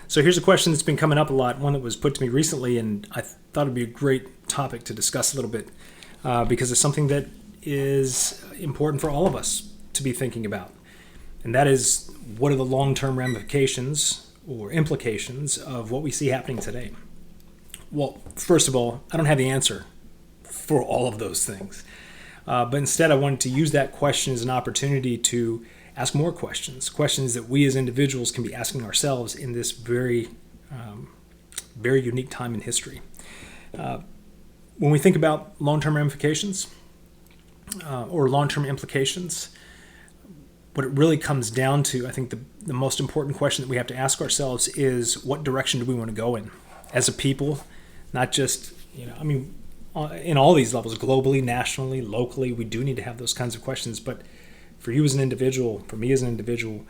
So here's a question that's been coming up a lot, one that was put to me recently, and I thought it'd be a great topic to discuss a little bit because it's something that is important for all of us to be thinking about. And that is, what are the long-term ramifications or implications of what we see happening today? Well, first of all, I don't have the answer for all of those things. But instead, I wanted to use that question as an opportunity to ask more questions that we as individuals can be asking ourselves in this very unique time in history. When we think about long-term ramifications or long-term implications, what it really comes down to, I think the most important question that we have to ask ourselves is, what direction do we want to go in as a people? Not just, in all these levels, globally, nationally, locally, we do need to have those kinds of questions. But for you as an individual, for me as an individual,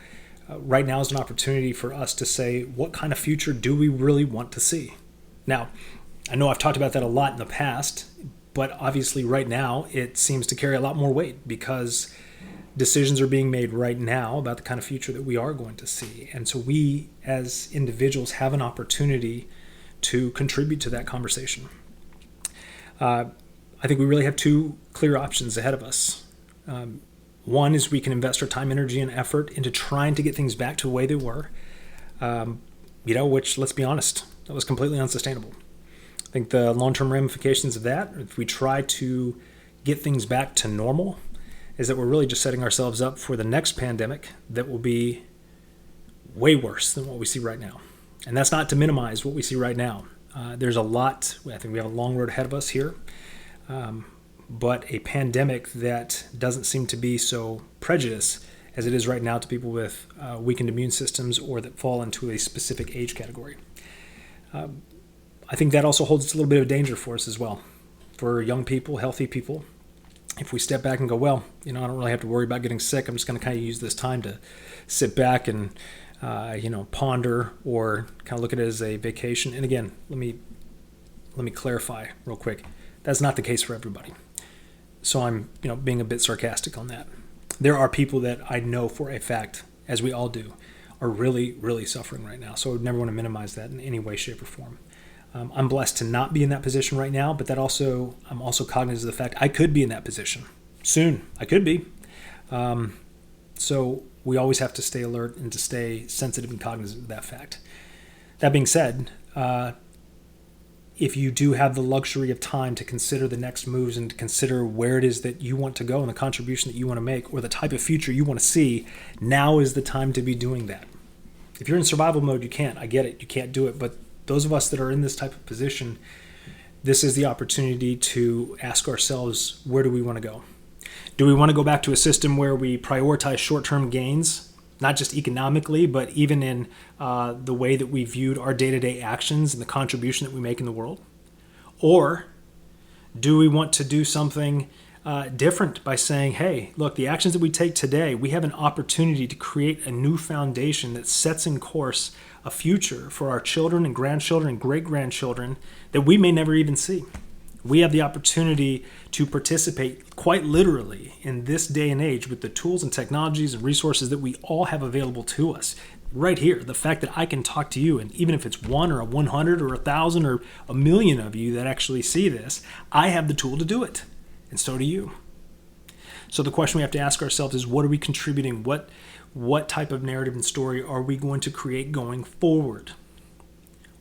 right now is an opportunity for us to say, what kind of future do we really want to see? Now, I know I've talked about that a lot in the past, but obviously right now it seems to carry a lot more weight because decisions are being made right now about the kind of future that we are going to see. And so we as individuals have an opportunity to contribute to that conversation. I think we really have two clear options ahead of us. One is we can invest our time, energy, and effort into trying to get things back to the way they were, which, let's be honest, that was completely unsustainable. I think the long-term ramifications of that, if we try to get things back to normal, is that we're really just setting ourselves up for the next pandemic that will be way worse than what we see right now. And that's not to minimize what we see right now. There's a lot, I think we have a long road ahead of us here, but a pandemic that doesn't seem to be so prejudiced as it is right now to people with weakened immune systems or that fall into a specific age category. I think that also holds a little bit of danger for us as well. For young people, healthy people, if we step back and go, well, I don't really have to worry about getting sick. I'm just going to kind of use this time to sit back and ponder or kind of look at it as a vacation. And again, let me clarify real quick. That's not the case for everybody. So I'm, being a bit sarcastic on that. There are people that I know for a fact, as we all do, are really, really suffering right now. So I would never want to minimize that in any way, shape, or form. I'm blessed to not be in that position right now, but I'm also cognizant of the fact I could be in that position soon. I could be. So we always have to stay alert and to stay sensitive and cognizant of that fact. That being said, if you do have the luxury of time to consider the next moves and to consider where it is that you want to go and the contribution that you want to make or the type of future you want to see, now is the time to be doing that. If you're in survival mode, you can't. I get it. You can't do it. But those of us that are in this type of position, this is the opportunity to ask ourselves, where do we want to go? Do we want to go back to a system where we prioritize short-term gains, not just economically, but even in the way that we viewed our day-to-day actions and the contribution that we make in the world? Or do we want to do something different by saying, hey, look, the actions that we take today, we have an opportunity to create a new foundation that sets in course a future for our children and grandchildren and great-grandchildren that we may never even see. We have the opportunity to participate quite literally in this day and age with the tools and technologies and resources that we all have available to us. Right here, the fact that I can talk to you, and even if it's 1 or 100 or 1,000 or 1,000,000 of you that actually see this, I have the tool to do it, and so do you. So the question we have to ask ourselves is, what are we contributing? What type of narrative and story are we going to create going forward?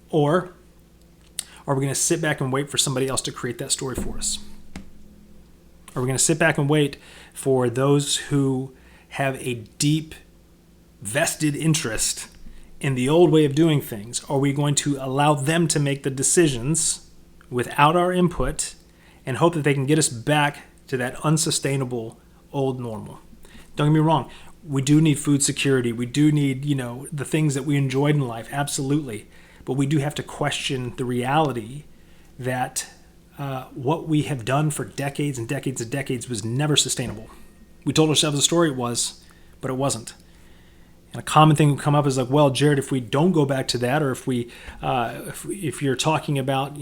Or are we going to sit back and wait for somebody else to create that story for us? Are we going to sit back and wait for those who have a deep vested interest in the old way of doing things? Are we going to allow them to make the decisions without our input and hope that they can get us back to that unsustainable old normal? Don't get me wrong. We do need food security. We do need, the things that we enjoyed in life. Absolutely. But we do have to question the reality that what we have done for decades and decades and decades was never sustainable. We told ourselves the story it was, but it wasn't. And a common thing will come up is like, well, Jared, if we don't go back to that, or if you're talking about,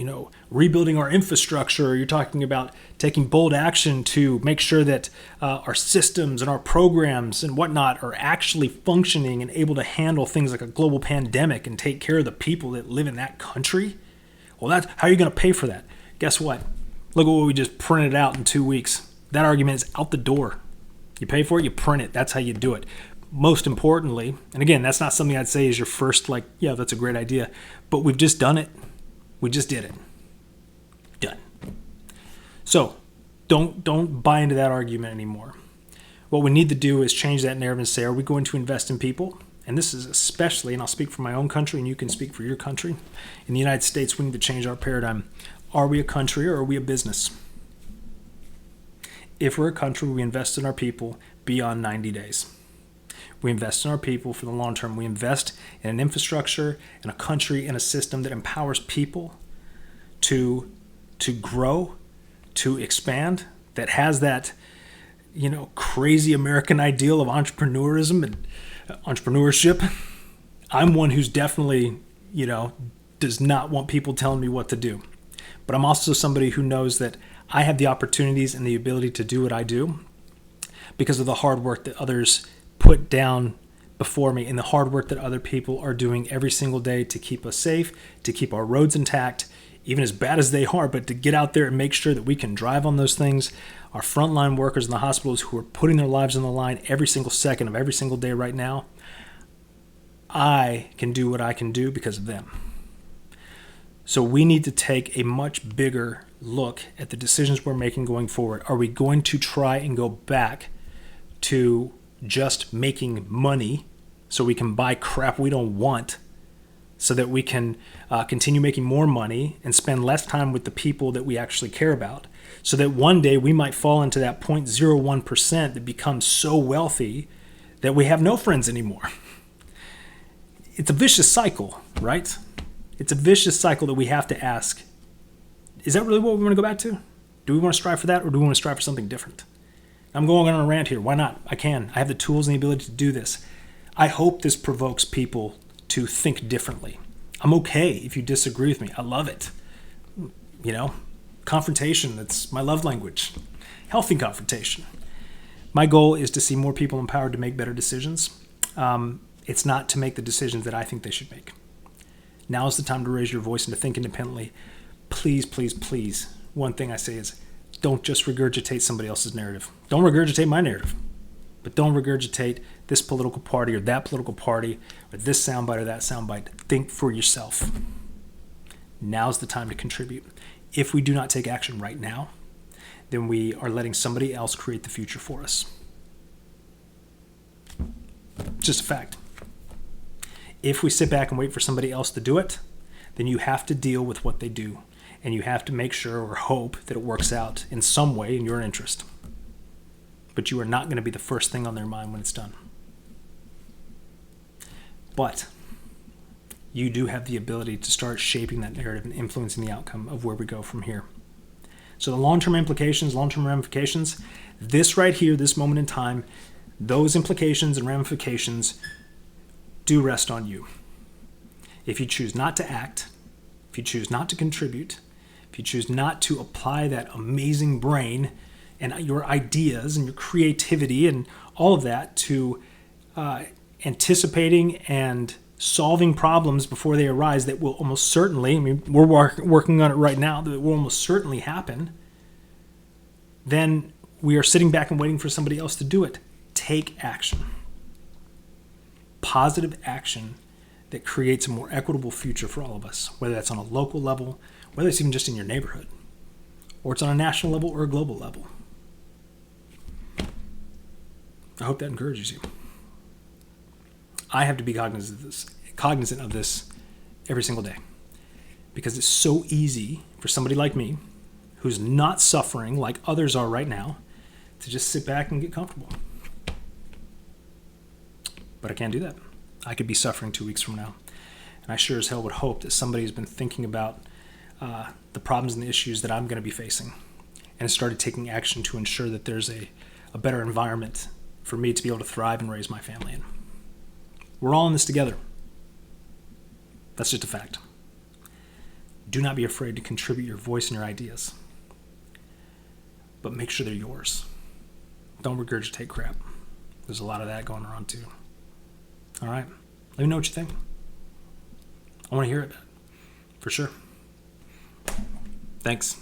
rebuilding our infrastructure, or you're talking about taking bold action to make sure that our systems and our programs and whatnot are actually functioning and able to handle things like a global pandemic and take care of the people that live in that country, well, that's how are you going to pay for that? Guess what? Look at what we just printed out in 2 weeks. That argument is out the door. You pay for it, you print it. That's how you do it. Most importantly, and again, that's not something I'd say is your first, yeah, that's a great idea, but we've just done it. We just did it. Done. So don't buy into that argument anymore. What we need to do is change that narrative and say, are we going to invest in people? And this is especially, and I'll speak for my own country and you can speak for your country. In the United States, we need to change our paradigm. Are we a country or are we a business? If we're a country, we invest in our people beyond 90 days. We invest in our people for the long term. We invest in an infrastructure, in a country, in a system that empowers people to grow, to expand, that has that, crazy American ideal of entrepreneurism and entrepreneurship. I'm one who's definitely, does not want people telling me what to do. But I'm also somebody who knows that I have the opportunities and the ability to do what I do because of the hard work that others put down before me and the hard work that other people are doing every single day to keep us safe, to keep our roads intact, even as bad as they are, but to get out there and make sure that we can drive on those things. Our frontline workers in the hospitals who are putting their lives on the line every single second of every single day right now, I can do what I can do because of them. So we need to take a much bigger look at the decisions we're making going forward. Are we going to try and go back to just making money so we can buy crap we don't want so that we can continue making more money and spend less time with the people that we actually care about, so that one day we might fall into that 0.01% that becomes so wealthy that we have no friends anymore? It's a vicious cycle, right? It's a vicious cycle that we have to ask, is that really what we want to go back to? Do we want to strive for that, or do we want to strive for something different? I'm going on a rant here. Why not? I can. I have the tools and the ability to do this. I hope this provokes people to think differently. I'm okay if you disagree with me. I love it. Confrontation, that's my love language. Healthy confrontation. My goal is to see more people empowered to make better decisions. It's not to make the decisions that I think they should make. Now is the time to raise your voice and to think independently. Please, please, please. One thing I say is, don't just regurgitate somebody else's narrative. Don't regurgitate my narrative. But don't regurgitate this political party or that political party or this soundbite or that soundbite. Think for yourself. Now's the time to contribute. If we do not take action right now, then we are letting somebody else create the future for us. Just a fact. If we sit back and wait for somebody else to do it, then you have to deal with what they do. And you have to make sure or hope that it works out in some way in your interest. But you are not going to be the first thing on their mind when it's done. But you do have the ability to start shaping that narrative and influencing the outcome of where we go from here. So the long-term implications, long-term ramifications, this right here, this moment in time, those implications and ramifications do rest on you. If you choose not to act, if you choose not to contribute, if you choose not to apply that amazing brain and your ideas and your creativity and all of that to anticipating and solving problems before they arise that will almost certainly, we're working on it right now, that will almost certainly happen, then we are sitting back and waiting for somebody else to do it. Take action. Positive action that creates a more equitable future for all of us, whether that's on a local level, whether it's even just in your neighborhood, or it's on a national level or a global level. I hope that encourages you. I have to be cognizant of this every single day, because it's so easy for somebody like me, who's not suffering like others are right now, to just sit back and get comfortable. But I can't do that. I could be suffering 2 weeks from now. And I sure as hell would hope that somebody has been thinking about the problems and the issues that I'm going to be facing and has started taking action to ensure that there's a better environment for me to be able to thrive and raise my family in. We're all in this together. That's just a fact. Do not be afraid to contribute your voice and your ideas. But make sure they're yours. Don't regurgitate crap. There's a lot of that going around too. All right? Let me know what you think. I want to hear it. For sure. Thanks.